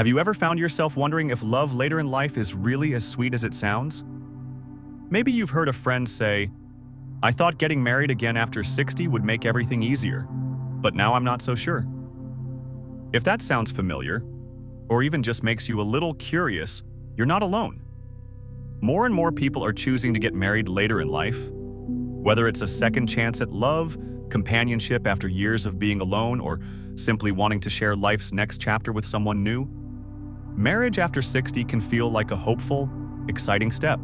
Have you ever found yourself wondering if love later in life is really as sweet as it sounds? Maybe you've heard a friend say, "I thought getting married again after 60 would make everything easier, but now I'm not so sure." If that sounds familiar, or even just makes you a little curious, you're not alone. More and more people are choosing to get married later in life. Whether it's a second chance at love, companionship after years of being alone, or simply wanting to share life's next chapter with someone new, marriage after 60 can feel like a hopeful, exciting step.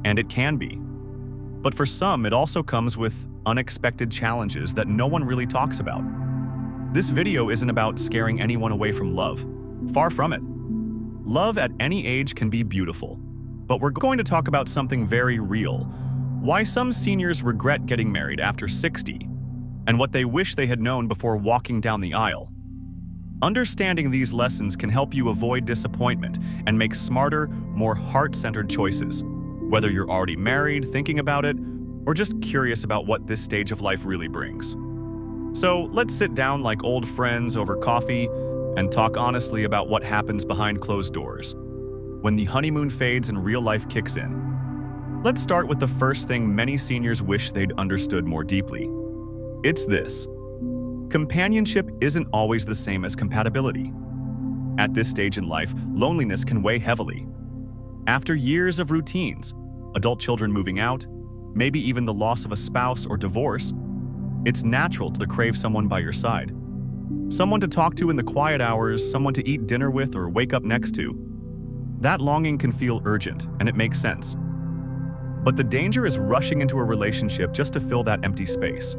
And it can be. But for some, it also comes with unexpected challenges that no one really talks about. This video isn't about scaring anyone away from love. Far from it. Love at any age can be beautiful. But we're going to talk about something very real: why some seniors regret getting married after 60, and what they wish they had known before walking down the aisle. Understanding these lessons can help you avoid disappointment and make smarter, more heart-centered choices, whether you're already married, thinking about it, or just curious about what this stage of life really brings. So let's sit down like old friends over coffee and talk honestly about what happens behind closed doors, when the honeymoon fades and real life kicks in. Let's start with the first thing many seniors wish they'd understood more deeply. It's this: companionship isn't always the same as compatibility. At this stage in life, loneliness can weigh heavily. After years of routines, adult children moving out, maybe even the loss of a spouse or divorce, it's natural to crave someone by your side. Someone to talk to in the quiet hours, someone to eat dinner with or wake up next to. That longing can feel urgent, and it makes sense. But the danger is rushing into a relationship just to fill that empty space.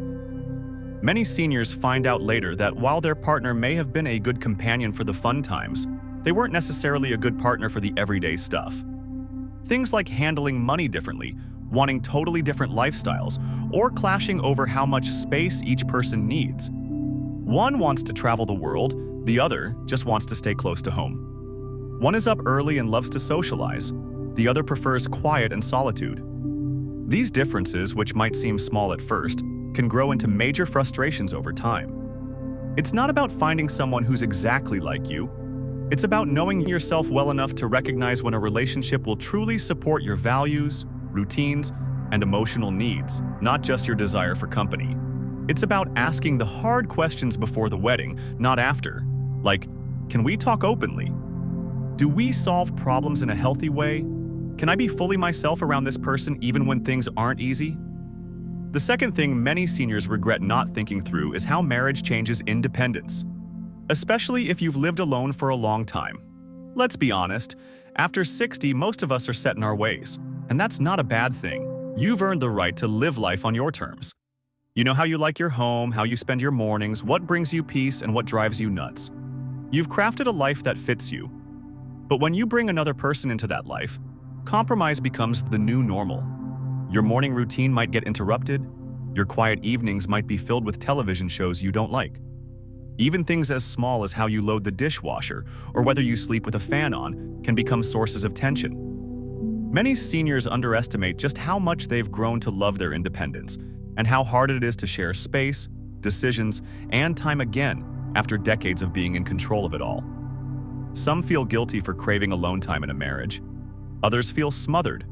Many seniors find out later that while their partner may have been a good companion for the fun times, they weren't necessarily a good partner for the everyday stuff. Things like handling money differently, wanting totally different lifestyles, or clashing over how much space each person needs. One wants to travel the world, the other just wants to stay close to home. One is up early and loves to socialize, the other prefers quiet and solitude. These differences, which might seem small at first, can grow into major frustrations over time. It's not about finding someone who's exactly like you. It's about knowing yourself well enough to recognize when a relationship will truly support your values, routines, and emotional needs, not just your desire for company. It's about asking the hard questions before the wedding, not after. Like, can we talk openly? Do we solve problems in a healthy way? Can I be fully myself around this person even when things aren't easy? The second thing many seniors regret not thinking through is how marriage changes independence, especially if you've lived alone for a long time. Let's be honest, after 60, most of us are set in our ways, and that's not a bad thing. You've earned the right to live life on your terms. You know how you like your home, how you spend your mornings, what brings you peace, and what drives you nuts. You've crafted a life that fits you. But when you bring another person into that life, compromise becomes the new normal. Your morning routine might get interrupted. Your quiet evenings might be filled with television shows you don't like. Even things as small as how you load the dishwasher or whether you sleep with a fan on can become sources of tension. Many seniors underestimate just how much they've grown to love their independence and how hard it is to share space, decisions, and time again after decades of being in control of it all. Some feel guilty for craving alone time in a marriage. Others feel smothered.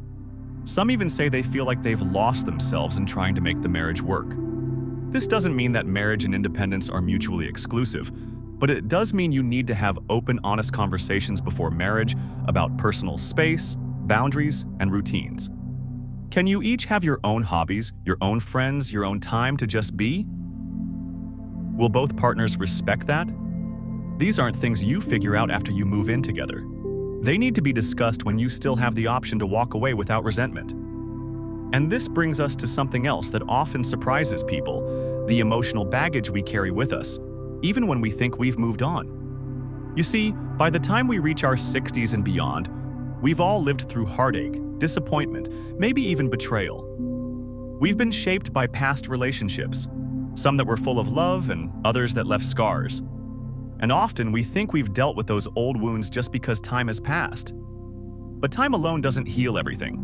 Some even say they feel like they've lost themselves in trying to make the marriage work. This doesn't mean that marriage and independence are mutually exclusive, but it does mean you need to have open, honest conversations before marriage about personal space, boundaries, and routines. Can you each have your own hobbies, your own friends, your own time to just be? Will both partners respect that? These aren't things you figure out after you move in together. They need to be discussed when you still have the option to walk away without resentment. And this brings us to something else that often surprises people: the emotional baggage we carry with us, even when we think we've moved on. You see, by the time we reach our 60s and beyond, we've all lived through heartache, disappointment, maybe even betrayal. We've been shaped by past relationships, some that were full of love and others that left scars. And often we think we've dealt with those old wounds just because time has passed. But time alone doesn't heal everything.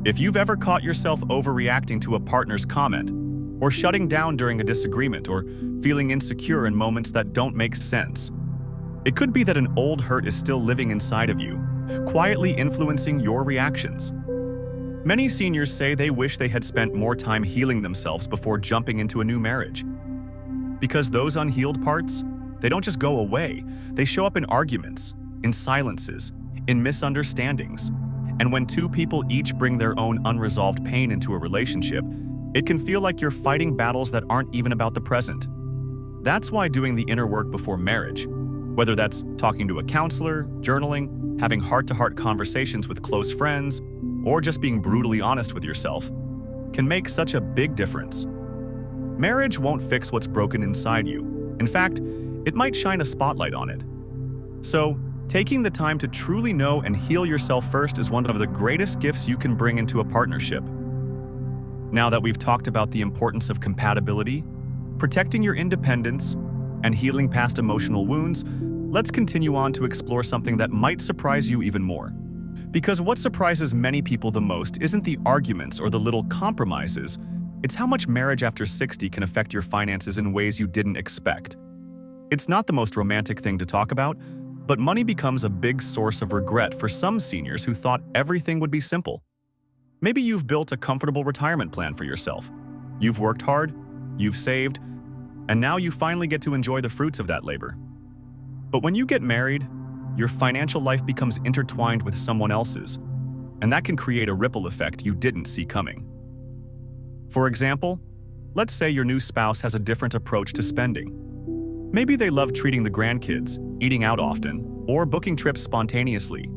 If you've ever caught yourself overreacting to a partner's comment, or shutting down during a disagreement, or feeling insecure in moments that don't make sense, It could be that an old hurt is still living inside of you, quietly influencing your reactions. Many seniors say they wish they had spent more time healing themselves before jumping into a new marriage. Because those unhealed parts, they don't just go away, they show up in arguments, in silences, in misunderstandings. And when two people each bring their own unresolved pain into a relationship, it can feel like you're fighting battles that aren't even about the present. That's why doing the inner work before marriage, whether that's talking to a counselor, journaling, having heart-to-heart conversations with close friends, or just being brutally honest with yourself, can make such a big difference. Marriage won't fix what's broken inside you. In fact, it might shine a spotlight on it. So, taking the time to truly know and heal yourself first is one of the greatest gifts you can bring into a partnership. Now that we've talked about the importance of compatibility, protecting your independence, and healing past emotional wounds, let's continue on to explore something that might surprise you even more. Because what surprises many people the most isn't the arguments or the little compromises, it's how much marriage after 60 can affect your finances in ways you didn't expect. It's not the most romantic thing to talk about, but money becomes a big source of regret for some seniors who thought everything would be simple. Maybe you've built a comfortable retirement plan for yourself. You've worked hard, you've saved, and now you finally get to enjoy the fruits of that labor. But when you get married, your financial life becomes intertwined with someone else's, and that can create a ripple effect you didn't see coming. For example, let's say your new spouse has a different approach to spending. Maybe they love treating the grandkids, eating out often, or booking trips spontaneously.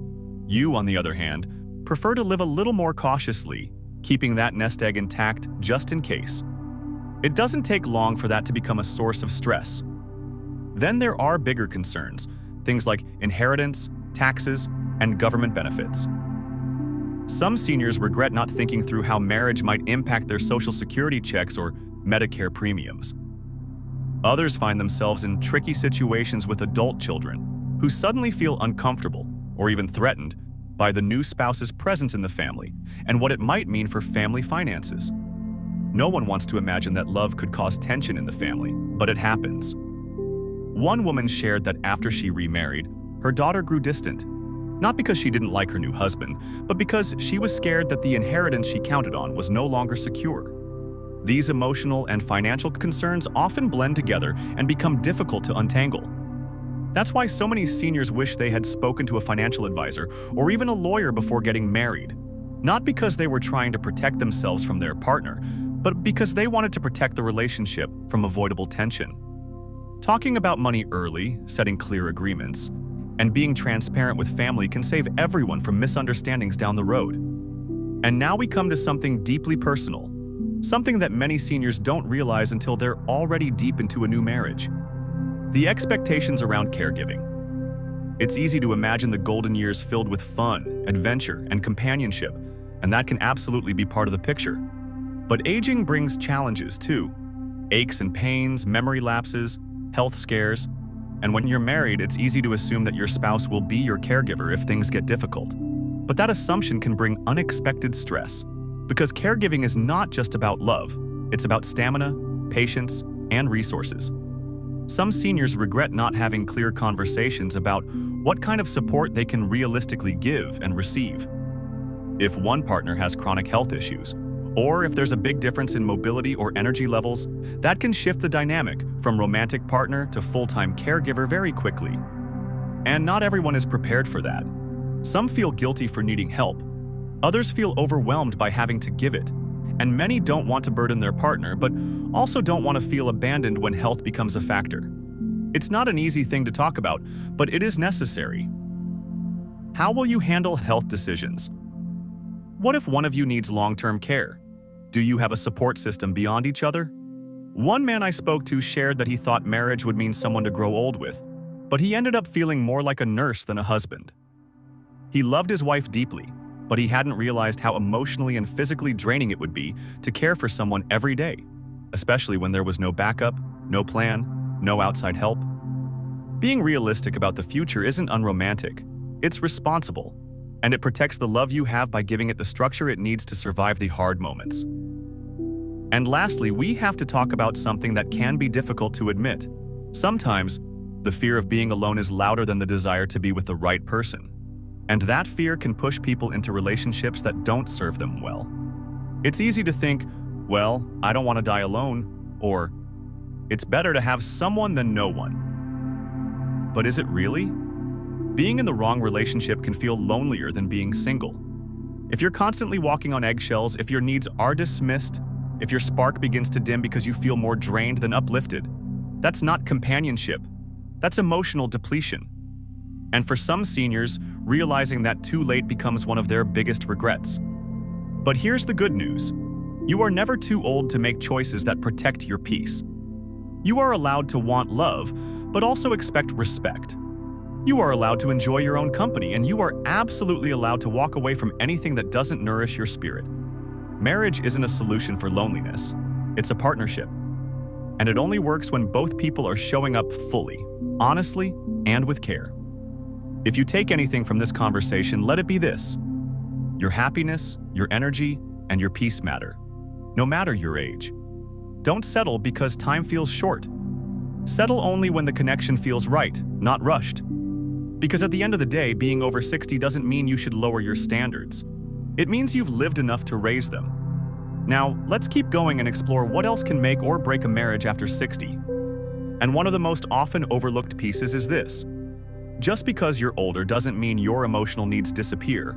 You, on the other hand, prefer to live a little more cautiously, keeping that nest egg intact just in case. It doesn't take long for that to become a source of stress. Then there are bigger concerns, things like inheritance, taxes, and government benefits. Some seniors regret not thinking through how marriage might impact their Social Security checks or Medicare premiums. Others find themselves in tricky situations with adult children who suddenly feel uncomfortable or even threatened by the new spouse's presence in the family and what it might mean for family finances. No one wants to imagine that love could cause tension in the family, but it happens. One woman shared that after she remarried, her daughter grew distant, not because she didn't like her new husband, but because she was scared that the inheritance she counted on was no longer secure. These emotional and financial concerns often blend together and become difficult to untangle. That's why so many seniors wish they had spoken to a financial advisor or even a lawyer before getting married, not because they were trying to protect themselves from their partner, but because they wanted to protect the relationship from avoidable tension. Talking about money early, setting clear agreements, and being transparent with family can save everyone from misunderstandings down the road. And now we come to something deeply personal, something that many seniors don't realize until they're already deep into a new marriage. The expectations around caregiving. It's easy to imagine the golden years filled with fun, adventure, and companionship, and that can absolutely be part of the picture. But aging brings challenges too. Aches and pains, memory lapses, health scares. And when you're married, it's easy to assume that your spouse will be your caregiver if things get difficult. But that assumption can bring unexpected stress, because caregiving is not just about love, it's about stamina, patience, and resources. Some seniors regret not having clear conversations about what kind of support they can realistically give and receive. If one partner has chronic health issues, or if there's a big difference in mobility or energy levels, that can shift the dynamic from romantic partner to full-time caregiver very quickly. And not everyone is prepared for that. Some feel guilty for needing help. Others feel overwhelmed by having to give it. And many don't want to burden their partner, but also don't want to feel abandoned when health becomes a factor. It's not an easy thing to talk about, but it is necessary. How will you handle health decisions? What if one of you needs long-term care? Do you have a support system beyond each other? One man I spoke to shared that he thought marriage would mean someone to grow old with, but he ended up feeling more like a nurse than a husband. He loved his wife deeply, but he hadn't realized how emotionally and physically draining it would be to care for someone every day, especially when there was no backup, no plan, no outside help. Being realistic about the future isn't unromantic, it's responsible, and it protects the love you have by giving it the structure it needs to survive the hard moments. And lastly, we have to talk about something that can be difficult to admit. Sometimes, The fear of being alone is louder than the desire to be with the right person. And that fear can push people into relationships that don't serve them well. It's easy to think, well, I don't want to die alone, or it's better to have someone than no one. But is it really? Being in the wrong relationship can feel lonelier than being single. If you're constantly walking on eggshells, if your needs are dismissed, if your spark begins to dim because you feel more drained than uplifted, that's not companionship. That's emotional depletion. And for some seniors, realizing that too late becomes one of their biggest regrets. But here's the good news. You are never too old to make choices that protect your peace. You are allowed to want love, but also expect respect. You are allowed to enjoy your own company, and you are absolutely allowed to walk away from anything that doesn't nourish your spirit. Marriage isn't a solution for loneliness. It's a partnership. And it only works when both people are showing up fully, honestly, and with care. If you take anything from this conversation, let it be this. Your happiness, your energy, and your peace matter, no matter your age. Don't settle because time feels short. Settle only when the connection feels right, not rushed. Because at the end of the day, being over 60 doesn't mean you should lower your standards. It means you've lived enough to raise them. Now, let's keep going and explore what else can make or break a marriage after 60. And one of the most often overlooked pieces is this. Just because you're older doesn't mean your emotional needs disappear,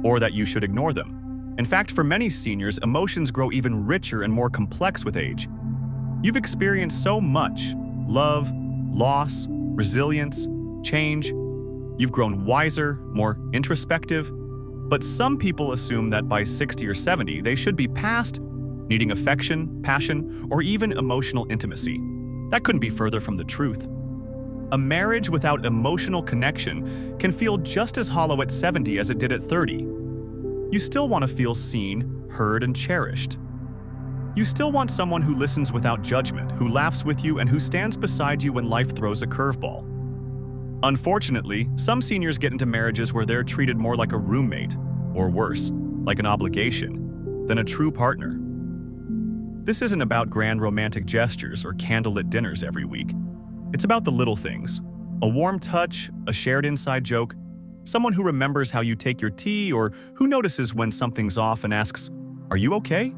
or that you should ignore them. In fact, for many seniors, emotions grow even richer and more complex with age. You've experienced so much: love, loss, resilience, change. You've grown wiser, more introspective. But some people assume that by 60 or 70, they should be past needing affection, passion, or even emotional intimacy. That couldn't be further from the truth. A marriage without emotional connection can feel just as hollow at 70 as it did at 30. You still want to feel seen, heard, and cherished. You still want someone who listens without judgment, who laughs with you, and who stands beside you when life throws a curveball. Unfortunately, some seniors get into marriages where they're treated more like a roommate, or worse, like an obligation, than a true partner. This isn't about grand romantic gestures or candlelit dinners every week. It's about the little things. A warm touch, a shared inside joke, someone who remembers how you take your tea, or who notices when something's off and asks, "Are you okay?"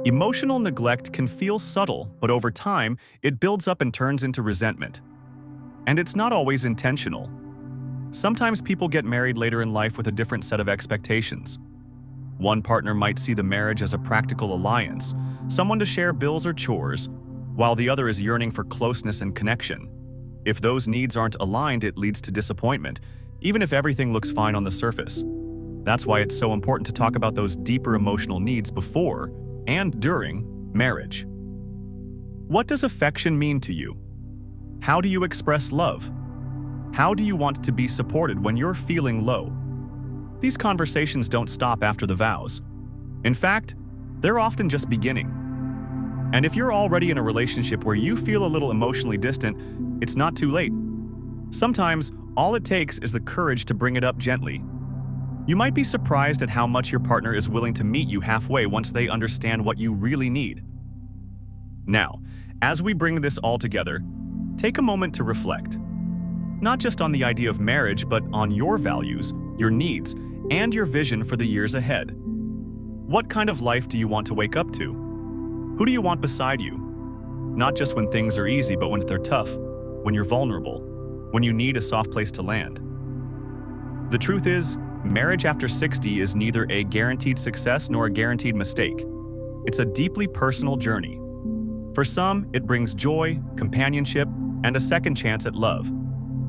Emotional neglect can feel subtle, but over time, it builds up and turns into resentment. And it's not always intentional. Sometimes people get married later in life with a different set of expectations. One partner might see the marriage as a practical alliance, someone to share bills or chores, while the other is yearning for closeness and connection. If those needs aren't aligned, it leads to disappointment, even if everything looks fine on the surface. That's why it's so important to talk about those deeper emotional needs before and during marriage. What does affection mean to you? How do you express love? How do you want to be supported when you're feeling low? These conversations don't stop after the vows. In fact, they're often just beginning. And if you're already in a relationship where you feel a little emotionally distant, it's not too late. Sometimes, all it takes is the courage to bring it up gently. You might be surprised at how much your partner is willing to meet you halfway once they understand what you really need. Now, as we bring this all together, take a moment to reflect. Not just on the idea of marriage, but on your values, your needs, and your vision for the years ahead. What kind of life do you want to wake up to? Who do you want beside you? Not just when things are easy, but when they're tough, when you're vulnerable, when you need a soft place to land. The truth is, marriage after 60 is neither a guaranteed success nor a guaranteed mistake. It's a deeply personal journey. For some, it brings joy, companionship, and a second chance at love.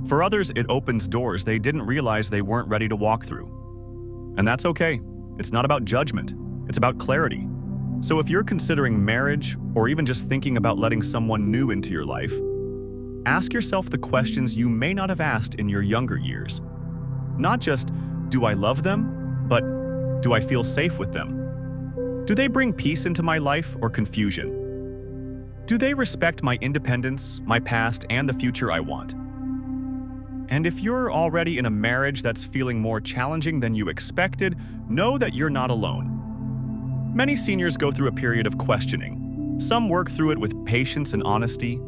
For others, it opens doors they didn't realize they weren't ready to walk through. And that's okay. It's not about judgment. It's about clarity. So if you're considering marriage, or even just thinking about letting someone new into your life, ask yourself the questions you may not have asked in your younger years. Not just, do I love them? But, do I feel safe with them? Do they bring peace into my life or confusion? Do they respect my independence, my past, and the future I want? And if you're already in a marriage that's feeling more challenging than you expected, know that you're not alone. Many seniors go through a period of questioning. Some work through it with patience and honesty.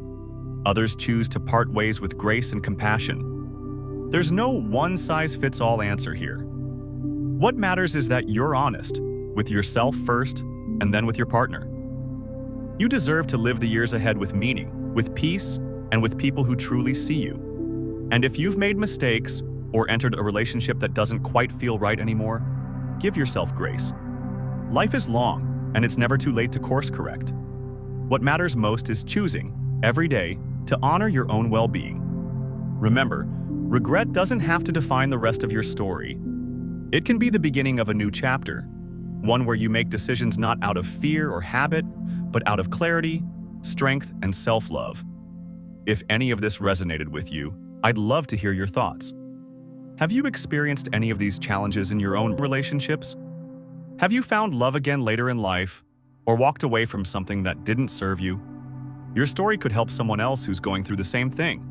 Others choose to part ways with grace and compassion. There's no one-size-fits-all answer here. What matters is that you're honest, with yourself first, and then with your partner. You deserve to live the years ahead with meaning, with peace, and with people who truly see you. And if you've made mistakes or entered a relationship that doesn't quite feel right anymore, give yourself grace. Life is long, and it's never too late to course correct. What matters most is choosing, every day, to honor your own well-being. Remember, regret doesn't have to define the rest of your story. It can be the beginning of a new chapter, one where you make decisions not out of fear or habit, but out of clarity, strength, and self-love. If any of this resonated with you, I'd love to hear your thoughts. Have you experienced any of these challenges in your own relationships? Have you found love again later in life, or walked away from something that didn't serve you? Your story could help someone else who's going through the same thing.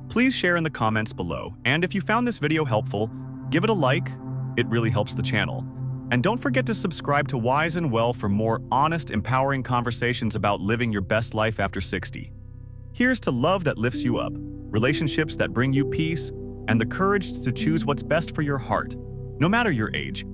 Please share in the comments below, and if you found this video helpful, give it a like. It really helps the channel. And don't forget to subscribe to Wise and Well for more honest, empowering conversations about living your best life after 60. Here's to love that lifts you up, relationships that bring you peace, and the courage to choose what's best for your heart, no matter your age.